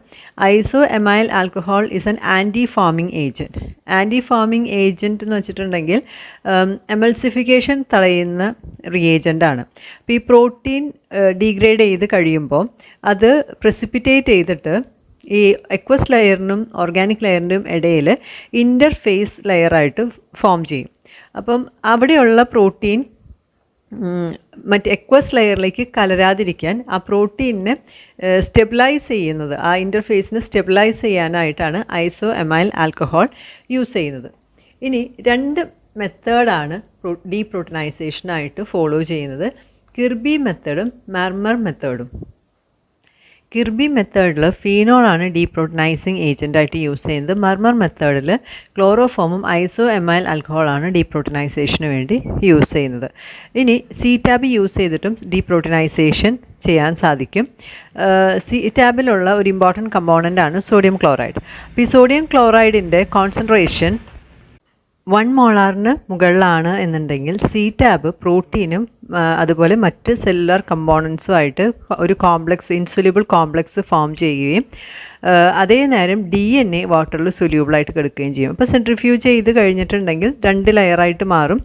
Isoamyl alcohol is an anti foaming agent. Anti foaming agent എന്ന് വെച്ചിട്ടുണ്ടെങ്കിൽ എമൾസിഫിക്കേഷൻ തടയുന്ന റിയേജൻ്റാണ്. അപ്പോൾ ഈ പ്രോട്ടീൻ ഡീഗ്രേഡ് ചെയ്ത് കഴിയുമ്പോൾ അത് പ്രസിപ്പിറ്റേറ്റ് ചെയ്തിട്ട് ഈ എക്വസ് ലെയറിനും ഓർഗാനിക് ലെയറിനും ഇടയിൽ ഇൻ്റർഫേസ് ലെയറായിട്ട് ഫോം ചെയ്യും. അപ്പം അവിടെയുള്ള പ്രോട്ടീൻ മറ്റ് എക്വസ് ലെയറിലേക്ക് കലരാതിരിക്കാൻ ആ പ്രോട്ടീനിനെ സ്റ്റെബിലൈസ് ചെയ്യുന്നത്, ആ ഇൻ്റർഫേസിനെ സ്റ്റെബിലൈസ് ചെയ്യാനായിട്ടാണ് ഐസോഎമൈൽ ആൽക്കഹോൾ യൂസ് ചെയ്യുന്നത്. ഇനി 2 മെത്തേഡാണ് ഡീപ്രോട്ടീനൈസേഷനായിട്ട് ഫോളോ ചെയ്യുന്നത്. കിർബി മെത്തേഡും മർമർ മെത്തേഡും. കിർബി മെത്തേഡിൽ ഫീനോളാണ് ഡീപ്രോട്ടീനൈസിങ് ഏജൻറ്റായിട്ട് യൂസ് ചെയ്യുന്നത്. മർമർ മെത്തേഡിൽ ക്ലോറോഫോമും ഐസോഎമൈൽ ആൽക്കഹോളാണ് ഡീപ്രോട്ടീനൈസേഷന് വേണ്ടി യൂസ് ചെയ്യുന്നത്. ഇനി CTAB യൂസ് ചെയ്തിട്ടും ഡീപ്രോട്ടീനൈസേഷൻ ചെയ്യാൻ സാധിക്കും. CTABിലുള്ള ഒരു ഇമ്പോർട്ടൻറ്റ് കമ്പോണൻ്റാണ് സോഡിയം ക്ലോറൈഡ്. അപ്പോൾ ഈ സോഡിയം ക്ലോറൈഡിൻ്റെ കോൺസെൻട്രേഷൻ 1 മോളാറിന് മുകളിലാണ് എന്നുണ്ടെങ്കിൽ CTAB പ്രോട്ടീനും അതുപോലെ മറ്റ് സെല്ലുലാർ കമ്പോണൻസുമായിട്ട് ഒരു കോംപ്ലക്സ്, ഇൻസുലിബിൾ കോംപ്ലക്സ് ഫോം ചെയ്യുകയും അതേ നേരം DNA വാട്ടറിൽ സൊല്യൂബിളായിട്ട് കിടക്കുകയും ചെയ്യും. അപ്പോൾ സെൻട്രിഫ്യൂജ് ചെയ്ത് കഴിഞ്ഞിട്ടുണ്ടെങ്കിൽ 2 ലെയറായിട്ട് മാറും.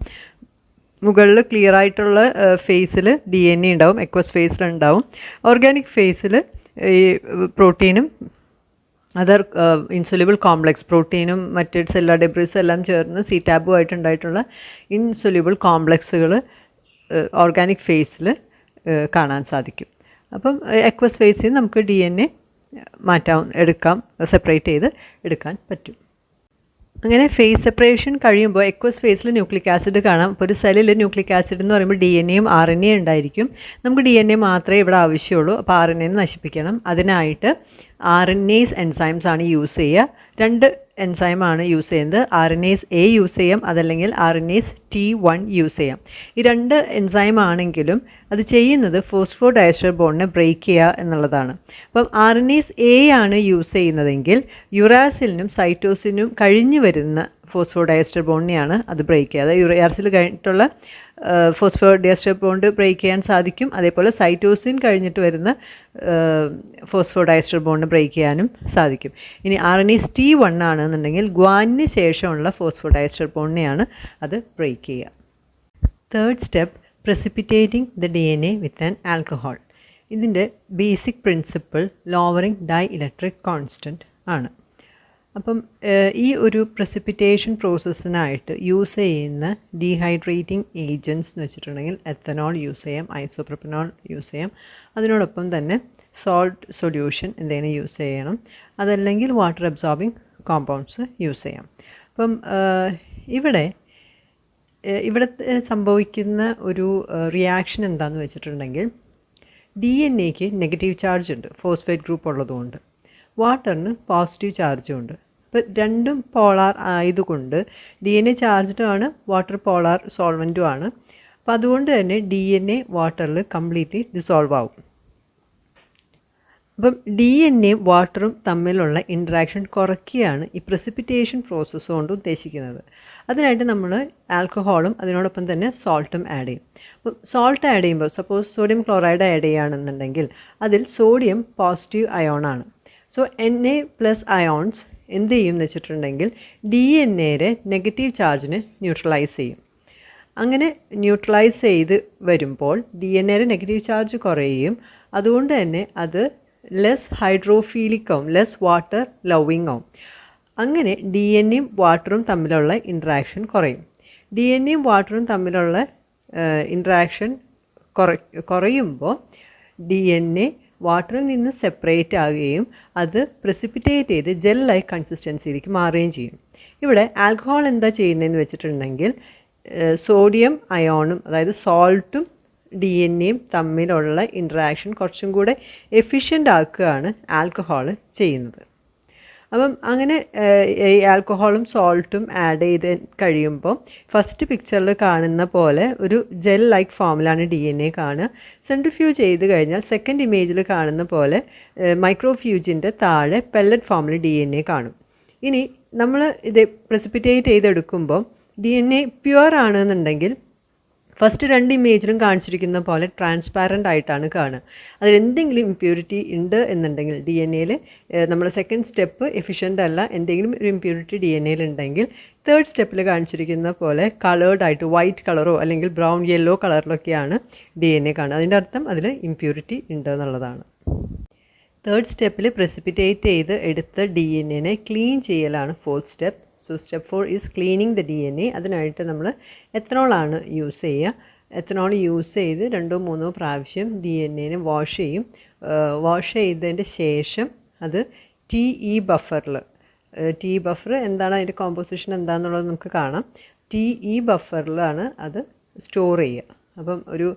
മുകളിൽ ക്ലിയർ ആയിട്ടുള്ള ഫേസിൽ DNA ഉണ്ടാവും, എക്വസ് ഫേസിലുണ്ടാവും. ഓർഗാനിക് ഫേസിൽ ഈ പ്രോട്ടീനും അതർ ഇൻസുലിബിൾ കോംപ്ലക്സ്, പ്രോട്ടീനും മറ്റ് സെല്ലുലാർ ഡെബ്രിസും എല്ലാം ചേർന്ന് CTABുമായിട്ടുണ്ടായിട്ടുള്ള ഇൻസുലിബിൾ കോംപ്ലക്സുകൾ ഓർഗാനിക് ഫേസിൽ കാണാൻ സാധിക്കും. അപ്പം എക്വസ് ഫേസിൽ നമുക്ക് DNA സെപ്പറേറ്റ് ചെയ്ത് എടുക്കാൻ പറ്റും. അങ്ങനെ ഫേസ് സെപ്പറേഷൻ കഴിയുമ്പോൾ എക്വസ് ഫേസിൽ ന്യൂക്ലിക് ആസിഡ് കാണാം. അപ്പോൾ ഒരു സെല്ലിൽ ന്യൂക്ലിക് ആസിഡ് എന്ന് പറയുമ്പോൾ DNAയും RNA ഉണ്ടായിരിക്കും. നമുക്ക് DNA മാത്രമേ ഇവിടെ ആവശ്യമുള്ളൂ. അപ്പോൾ RNA നശിപ്പിക്കണം. അതിനായിട്ട് RNase എൻസൈംസ് ആണ് യൂസ് ചെയ്യുക. രണ്ട് എൻസൈമാണ് യൂസ് ചെയ്യുന്നത്. RNase A യൂസ് ചെയ്യാം, അതല്ലെങ്കിൽ RNase T1 യൂസ് ചെയ്യാം. ഈ രണ്ട് എൻസൈം ആണെങ്കിലും അത് ചെയ്യുന്നത് ഫോസ്ഫോഡയസ്റ്റർ ബോണ്ടിനെ ബ്രേക്ക് ചെയ്യുക എന്നുള്ളതാണ്. അപ്പം RNase A ആണ് യൂസ് ചെയ്യുന്നതെങ്കിൽ യുറാസിലിനും സൈറ്റോസിനും കഴിഞ്ഞ് വരുന്ന ഫോസ്ഫോഡയസ്റ്റർ ബോണ്ടിനെയാണ് അത് ബ്രേക്ക് ചെയ്യുക. അതായത് യുറാസിൽ കഴിഞ്ഞിട്ടുള്ള ഫോസ്ഫോഡയസ്റ്റർ ബോണ്ട് ബ്രേക്ക് ചെയ്യാൻ സാധിക്കും. അതേപോലെ സൈറ്റോസിൻ കഴിഞ്ഞിട്ട് വരുന്ന ഫോസ്ഫോഡയസ്റ്റർ ബോണ്ട് ബ്രേക്ക് ചെയ്യാനും സാധിക്കും. ഇനി RNase T1 ആണെന്നുണ്ടെങ്കിൽ ഗ്വാനിന് ശേഷമുള്ള ഫോസ്ഫോഡയസ്റ്റർ ബോണ്ടിനെയാണ് അത് ബ്രേക്ക് ചെയ്യുക. Third step, precipitating the DNA with an alcohol. ഇതിൻ്റെ basic principle lowering dielectric constant ആണ്. അപ്പം ഈ ഒരു പ്രസിപ്പിറ്റേഷൻ പ്രോസസ്സിനായിട്ട് യൂസ് ചെയ്യുന്ന ഡീഹൈഡ്രേറ്റിംഗ് ഏജൻറ്റ്സ് എന്ന് വെച്ചിട്ടുണ്ടെങ്കിൽ എത്തനോൾ യൂസ് ചെയ്യാം, ഐസോപ്രൊപ്പനോൾ യൂസ് ചെയ്യാം, അതിനോടൊപ്പം തന്നെ സോൾട്ട് സൊല്യൂഷൻ എന്തെങ്കിലും യൂസ് ചെയ്യണം, അതല്ലെങ്കിൽ വാട്ടർ അബ്സോർബിങ് കോമ്പൗണ്ട്സ് യൂസ് ചെയ്യാം. അപ്പം ഇവിടെ സംഭവിക്കുന്ന ഒരു റിയാക്ഷൻ എന്താണെന്ന് വെച്ചിട്ടുണ്ടെങ്കിൽ DNA-ക്ക് നെഗറ്റീവ് ചാർജ് ഉണ്ട്, ഫോസ്ഫേറ്റ് ഗ്രൂപ്പ് ഉള്ളതുകൊണ്ട്. വാട്ടറിന് പോസിറ്റീവ് ചാർജും ഉണ്ട്. അപ്പോൾ രണ്ടും പോളാർ ആയതുകൊണ്ട് DNA ചാർജ്ഡും ആണ്, വാട്ടർ പോളാർ സോൾവൻറ്റും ആണ്. അപ്പോൾ അതുകൊണ്ട് തന്നെ DNA വാട്ടറിൽ കംപ്ലീറ്റ്ലി ഡിസോൾവ് ആവും. അപ്പം DNA-യും വാട്ടറും തമ്മിലുള്ള ഇൻട്രാക്ഷൻ കുറയ്ക്കുകയാണ് ഈ പ്രസിപ്പിറ്റേഷൻ പ്രോസസ്സ് കൊണ്ട് ഉദ്ദേശിക്കുന്നത്. അതിനായിട്ട് നമ്മൾ ആൽക്കഹോളും അതിനോടൊപ്പം തന്നെ സോൾട്ടും ആഡ് ചെയ്യും. അപ്പം സോൾട്ട് ആഡ് ചെയ്യുമ്പോൾ സപ്പോസ് സോഡിയം ക്ലോറൈഡ് ആഡ് ചെയ്യുകയാണെന്നുണ്ടെങ്കിൽ അതിൽ സോഡിയം പോസിറ്റീവ് അയോണാണ്. സോ Na+ അയോൺസ് എന്ത് ചെയ്യും എന്ന് വെച്ചിട്ടുണ്ടെങ്കിൽ DNA-യുടെ നെഗറ്റീവ് ചാർജിന് ന്യൂട്രലൈസ് ചെയ്യും. അങ്ങനെ ന്യൂട്രലൈസ് ചെയ്ത് വരുമ്പോൾ DNA-യുടെ നെഗറ്റീവ് ചാർജ് കുറയുകയും അതുകൊണ്ട് തന്നെ അത് ലെസ് ഹൈഡ്രോഫീലിക് ആവും, ലെസ് വാട്ടർ ലവിങ് ആവും. അങ്ങനെ DNA-യും വാട്ടറും തമ്മിലുള്ള ഇൻട്രാക്ഷൻ കുറയും. DNA-യും വാട്ടറും തമ്മിലുള്ള ഇൻട്രാക്ഷൻ കുറയുമ്പോൾ DNA വാട്ടറിൽ നിന്ന് സെപ്പറേറ്റ് ആകുകയും അത് പ്രസിപ്പിറ്റേറ്റ് ചെയ്ത് ജെൽ ലൈക്ക് കൺസിസ്റ്റൻസിയിലേക്ക് മാറുകയും ചെയ്യും. ഇവിടെ ആൽക്കഹോൾ എന്താ ചെയ്യുന്നതെന്ന് വെച്ചിട്ടുണ്ടെങ്കിൽ സോഡിയം അയോണും അതായത് സോൾട്ടും DNA-യും തമ്മിലുള്ള ഇൻട്രാക്ഷൻ കുറച്ചും കൂടെ എഫിഷ്യൻ്റ് ആക്കുകയാണ് ആൽക്കഹോൾ ചെയ്യുന്നത്. അപ്പം അങ്ങനെ ഈ ആൽക്കഹോളും സോൾട്ടും ആഡ് ചെയ്ത് കഴിയുമ്പോൾ ഫസ്റ്റ് പിക്ചറിൽ കാണുന്ന പോലെ ഒരു ജെൽ ലൈക്ക് ഫോമിലാണ് DNA കാണുക. സെൻട്രിഫ്യൂജ് ചെയ്ത് കഴിഞ്ഞാൽ സെക്കൻഡ് ഇമേജിൽ കാണുന്ന പോലെ മൈക്രോഫ്യൂജിൻ്റെ താഴെ പെല്ലറ്റ് ഫോമിൽ DNA കാണും. ഇനി നമ്മൾ ഇത് പ്രസിപ്പിറ്റേറ്റ് ചെയ്തെടുക്കുമ്പോൾ DNA പ്യുവർ ആണെന്നുണ്ടെങ്കിൽ ഫസ്റ്റ് രണ്ട് ഇമേജിലും കാണിച്ചിരിക്കുന്ന പോലെ ട്രാൻസ്പാരൻ്റ് ആയിട്ടാണ് കാണുക. അതിലെന്തെങ്കിലും ഇമ്പ്യൂരിറ്റി ഉണ്ട് എന്നുണ്ടെങ്കിൽ DNA-യിൽ നമ്മൾ സെക്കൻഡ് സ്റ്റെപ്പ് എഫിഷ്യൻ്റ് അല്ല, എന്തെങ്കിലും ഒരു ഇമ്പ്യൂരിറ്റി DNA-യിൽ ഉണ്ടെങ്കിൽ തേർഡ് സ്റ്റെപ്പിൽ കാണിച്ചിരിക്കുന്ന പോലെ കളേർഡ് ആയിട്ട് വൈറ്റ് കളറോ അല്ലെങ്കിൽ ബ്രൗൺ യെല്ലോ കളറിലൊക്കെയാണ് DNA കാണുക. അതിൻ്റെ അർത്ഥം അതിൽ ഇമ്പ്യൂരിറ്റി ഉണ്ട് എന്നുള്ളതാണ്. തേർഡ് സ്റ്റെപ്പിൽ പ്രസിപ്പിറ്റേറ്റ് ചെയ്ത് എടുത്ത DNA-നെ ക്ലീൻ ചെയ്യലാണ് fourth step. So step 4 is cleaning the DNA. അതിനായിട്ട് നമ്മൾ എത്തനോളാണ് യൂസ് ചെയ്യുക. എത്തനോൾ യൂസ് ചെയ്ത് 2-3 പ്രാവശ്യം DNA-നെ വാഷ് ചെയ്യും. വാഷ് ചെയ്തതിൻ്റെ ശേഷം അത് TE ബഫറിൽ, TE ബഫർ എന്താണ്, അതിൻ്റെ കോമ്പോസിഷൻ എന്താണെന്നുള്ളത് നമുക്ക് കാണാം. TE ബഫറിലാണ് അത് സ്റ്റോർ ചെയ്യുക. അപ്പം ഒരു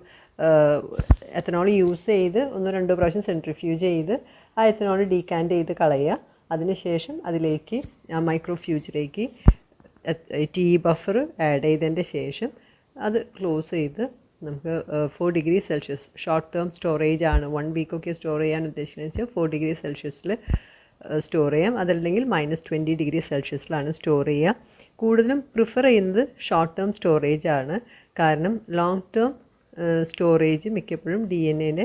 എത്തനോൾ യൂസ് ചെയ്ത് 1-2 പ്രാവശ്യം സെൻട്രിഫ്യൂജ് ചെയ്ത് ആ എത്തനോൾ ഡീകാൻറ്റ് ചെയ്ത് കളയുക. അതിനുശേഷം അതിലേക്ക് ആ മൈക്രോഫ്യൂജിലേക്ക് TE ബഫർ ആഡ് ചെയ്തതിൻ്റെ ശേഷം അത് ക്ലോസ് ചെയ്ത് നമുക്ക് 4 degree Celsius short term storage ആണ്, 1 വീക്കൊക്കെ സ്റ്റോർ ചെയ്യാൻ ഉദ്ദേശിക്കുന്നത് വെച്ചാൽ 4 ഡിഗ്രി സെൽഷ്യസിൽ സ്റ്റോർ ചെയ്യാം. അതല്ലെങ്കിൽ -20 ഡിഗ്രി സെൽഷ്യസിലാണ് സ്റ്റോർ ചെയ്യുക. കൂടുതലും പ്രിഫർ ചെയ്യുന്നത് ഷോർട്ട് ടേം സ്റ്റോറേജ് ആണ്. കാരണം ലോങ് ടേം സ്റ്റോറേജ് മിക്കപ്പോഴും DNA-ൻ്റെ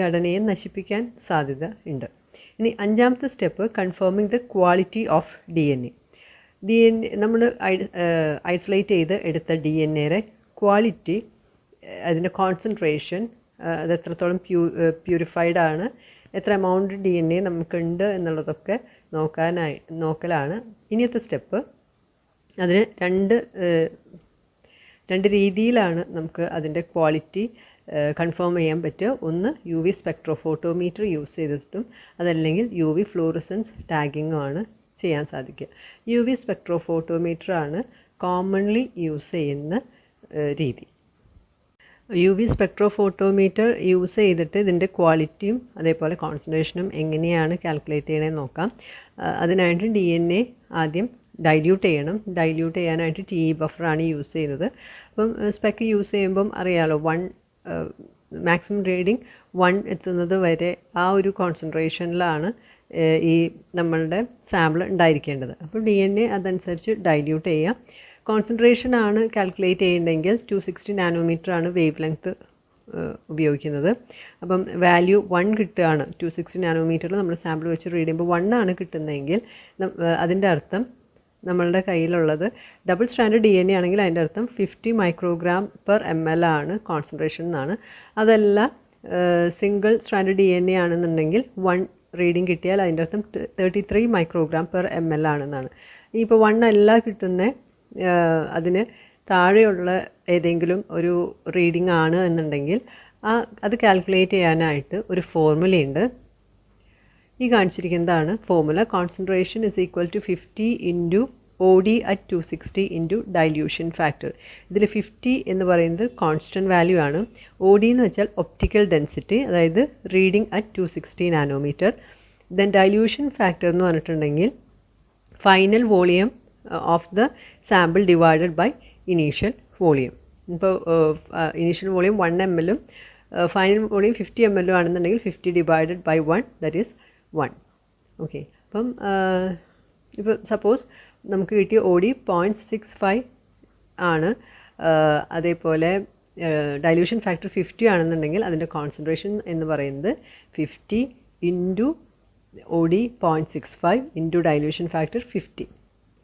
ഘടനയെ നശിപ്പിക്കാൻ സാധ്യത ഉണ്ട്. ഇനി 5ാമത്തെ step confirming the quality of DNA. നമ്മൾ ഐസൊലേറ്റ് ചെയ്ത് എടുത്ത DNA-യുടെ ക്വാളിറ്റി, അതിൻ്റെ കോൺസെൻട്രേഷൻ, അത് എത്രത്തോളം പ്യൂരിഫൈഡ് ആണ്, എത്ര എമൗണ്ട് DNA നമുക്കുണ്ട് എന്നുള്ളതൊക്കെ നോക്കലാണ് ഇനിയത്തെ സ്റ്റെപ്പ്. അതിന് രണ്ട് രീതിയിലാണ് നമുക്ക് അതിൻ്റെ ക്വാളിറ്റി കൺഫേം ചെയ്യാൻ പറ്റുക. ഒന്ന് UV സ്പെക്ട്രോഫോട്ടോമീറ്റർ യൂസ് ചെയ്തിട്ടും അതല്ലെങ്കിൽ UV ഫ്ലൂറസൻസ് ടാഗിങ്ങുമാണ് ചെയ്യാൻ സാധിക്കുക. UV സ്പെക്ട്രോഫോട്ടോമീറ്റർ ആണ് കോമൺലി യൂസ് ചെയ്യുന്ന രീതി. UV സ്പെക്ട്രോഫോട്ടോമീറ്റർ യൂസ് ചെയ്തിട്ട് ഇതിൻ്റെ ക്വാളിറ്റിയും അതേപോലെ കോൺസെൻട്രേഷനും എങ്ങനെയാണ് കാൽക്കുലേറ്റ് ചെയ്യണമെന്ന് നോക്കാം. അതിനായിട്ട് DNA ആദ്യം ഡൈല്യൂട്ട് ചെയ്യണം. ഡൈല്യൂട്ട് ചെയ്യാനായിട്ട് TE ബഫറാണ് യൂസ് ചെയ്യുന്നത്. അപ്പം സ്പെക്ക് യൂസ് ചെയ്യുമ്പം അറിയാലോ, മാക്സിമം റീഡിങ് 1 എത്തുന്നത് വരെ ആ ഒരു കോൺസെൻട്രേഷനിലാണ് ഈ നമ്മളുടെ സാമ്പിൾ ഉണ്ടായിരിക്കേണ്ടത്. അപ്പോൾ DNA അതനുസരിച്ച് ഡൈല്യൂട്ട് ചെയ്യാം. കോൺസെൻട്രേഷനാണ് കാൽക്കുലേറ്റ് ചെയ്യുന്നതെങ്കിൽ 260 നാനോമീറ്റർ ആണ് വേവ് ലെങ്ത്ത് ഉപയോഗിക്കുന്നത്. അപ്പം വാല്യൂ 1 കിട്ടുകയാണ്. 260 നാനോമീറ്ററിൽ നമ്മൾ സാമ്പിൾ വെച്ച് റീഡ് ചെയ്യുമ്പോൾ 1 ആണ് കിട്ടുന്നതെങ്കിൽ അതിൻ്റെ അർത്ഥം നമ്മളുടെ കയ്യിലുള്ളത് ഡബിൾ സ്റ്റാൻഡേർഡ് DNA ആണെങ്കിൽ അതിൻ്റെ അർത്ഥം 50 മൈക്രോഗ്രാം പെർ ml ആണ് കോൺസെൻട്രേഷൻ എന്നാണ്. അതല്ല സിംഗിൾ സ്റ്റാൻഡേർഡ് DNA ആണെന്നുണ്ടെങ്കിൽ 1 റീഡിങ് കിട്ടിയാൽ അതിൻ്റെ അർത്ഥം 33 മൈക്രോഗ്രാം പെർ ml ആണെന്നാണ്. ഇപ്പോൾ 1 അല്ല കിട്ടുന്ന അതിന് താഴെയുള്ള ഏതെങ്കിലും ഒരു റീഡിംഗ് ആണ് എന്നുണ്ടെങ്കിൽ അത് കാൽക്കുലേറ്റ് ചെയ്യാനായിട്ട് ഒരു ഫോർമുലയുണ്ട്. ഈ കാണിച്ചിരിക്കുന്നതാണ് formula. Concentration is equal to 50 into OD at 260 into dilution factor. ഇതിൽ 50 എന്ന് പറയുന്നത് കോൺസ്റ്റൻറ്റ് വാല്യൂ ആണ്. OD എന്ന് വെച്ചാൽ ഒപ്റ്റിക്കൽ ഡെൻസിറ്റി, അതായത് reading at 260 nanometer. Then dilution factor എന്ന് പറഞ്ഞിട്ടുണ്ടെങ്കിൽ final volume of the sample divided by initial volume. ഇപ്പോൾ initial volume 1 ml final volume 50 ml ആണെന്നുണ്ടെങ്കിൽ 50 divided by 1 that is 1. Okay, അപ്പം ഇപ്പോൾ സപ്പോസ് നമുക്ക് കിട്ടിയ OD 0.65 ആണ്. അതേപോലെ ഡൈല്യൂഷൻ ഫാക്ടർ 50 ആണെന്നുണ്ടെങ്കിൽ അതിൻ്റെ കോൺസെൻട്രേഷൻ എന്ന് പറയുന്നത് 50 into OD 0.65 into dilution factor 50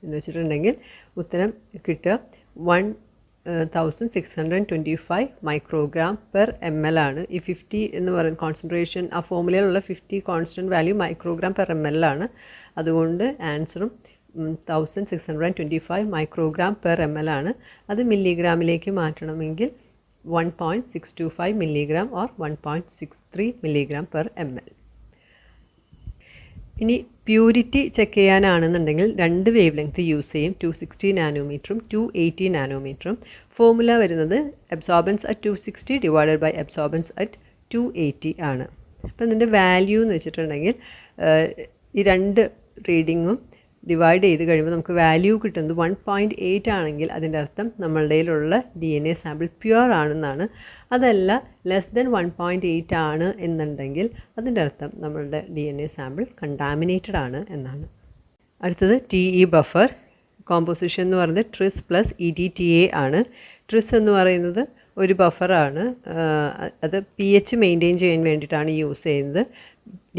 എന്ന് വെച്ചിട്ടുണ്ടെങ്കിൽ ഉത്തരം കിട്ടുക 1625 മൈക്രോഗ്രാം പെർ ml ആണ്. ഈ 50 എന്ന് പറയുന്ന കോൺസെൻട്രേഷൻ ആ ഫോർമുലയിലുള്ള 50 constant value microgram per ml ആണ്. അതുകൊണ്ട് ആൻസറും 1625 മൈക്രോഗ്രാം പെർ ml ആണ്. അത് മില്ലിഗ്രാമിലേക്ക് മാറ്റണമെങ്കിൽ 1.625 milligram or 1.63 milligram per ml. ഇനി പ്യൂരിറ്റി ചെക്ക് ചെയ്യാനാണെന്നുണ്ടെങ്കിൽ 2 വേവ് ലെങ്ത് യൂസ് ചെയ്യും, 260 നാനോമീറ്ററും 280 നാനോമീറ്ററും. ഫോർമുല വരുന്നത് absorbance at 260 divided by absorbance at 280 ആണ്. അപ്പം ഇതിൻ്റെ വാല്യൂ എന്ന് വെച്ചിട്ടുണ്ടെങ്കിൽ ഈ 2 റീഡിങ്ങും ഡിവൈഡ് ചെയ്ത് കഴിയുമ്പോൾ നമുക്ക് വാല്യൂ കിട്ടുന്നത് 1.8 ആണെങ്കിൽ അതിൻ്റെ അർത്ഥം നമ്മളുടെ കയ്യിലുള്ള DNA സാമ്പിൾ പ്യുവർ ആണെന്നാണ്. അതല്ല ലെസ് ദെൻ 1.8 ആണ് എന്നുണ്ടെങ്കിൽ അതിൻ്റെ അർത്ഥം നമ്മളുടെ DNA സാമ്പിൾ കണ്ടാമിനേറ്റഡ് ആണ് എന്നാണ്. അടുത്തത് TE ബഫർ. കോമ്പോസിഷൻ എന്ന് പറയുന്നത് ട്രിസ് പ്ലസ് EDTA ആണ്. ട്രിസ് എന്ന് പറയുന്നത് ഒരു ബഫറാണ്. അത് pH മെയിൻറ്റെയിൻ ചെയ്യാൻ വേണ്ടിയിട്ടാണ് യൂസ് ചെയ്യുന്നത്.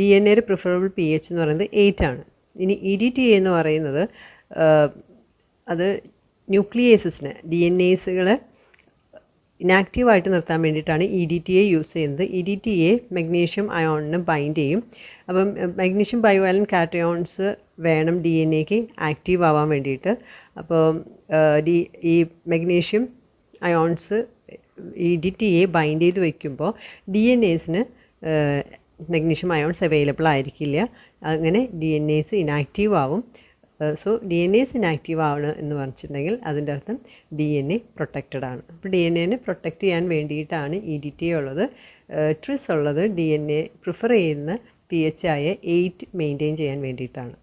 DNAയുടെ പ്രിഫറബിൾ pH എന്ന് പറയുന്നത് 8 ആണ്. ഇനി EDTA എന്ന് പറയുന്നത് അത് ന്യൂക്ലിയേസസിന് DNAസുകളെ ഇനാക്റ്റീവായിട്ട് നിർത്താൻ വേണ്ടിയിട്ടാണ് EDTA യൂസ് ചെയ്യുന്നത്. EDTA മഗ്നീഷ്യം അയോണിന് ബൈൻഡ് ചെയ്യും. അപ്പം മഗ്നീഷ്യം ബയോവാലൻ കാറ്റയോൺസ് വേണം DNAക്ക് ആക്റ്റീവ് ആവാൻ വേണ്ടിയിട്ട്. അപ്പോൾ ഈ മഗ്നീഷ്യം അയോൺസ് EDTA ബൈൻഡ് ചെയ്ത് വയ്ക്കുമ്പോൾ DNAസിന് മഗ്നീഷ്യം അയോൺസ് അവൈലബിൾ ആയിരിക്കില്ല. അങ്ങനെ DNAs ഇനാക്റ്റീവ് ആവും. സോ DNAs ഇനാക്റ്റീവ് ആണ് എന്ന് പറഞ്ഞിട്ടുണ്ടെങ്കിൽ അതിൻ്റെ അർത്ഥം DNA പ്രൊട്ടക്റ്റഡ് ആണ്. അപ്പോൾ DNAനെ പ്രൊട്ടക്റ്റ് ചെയ്യാൻ വേണ്ടിയിട്ടാണ് EDTA ഉള്ളത്. ട്രിസ് ഉള്ളത് DNA പ്രിഫർ ചെയ്യുന്ന pH ആയ 8 മെയിൻറ്റെയിൻ ചെയ്യാൻ വേണ്ടിയിട്ടാണ്.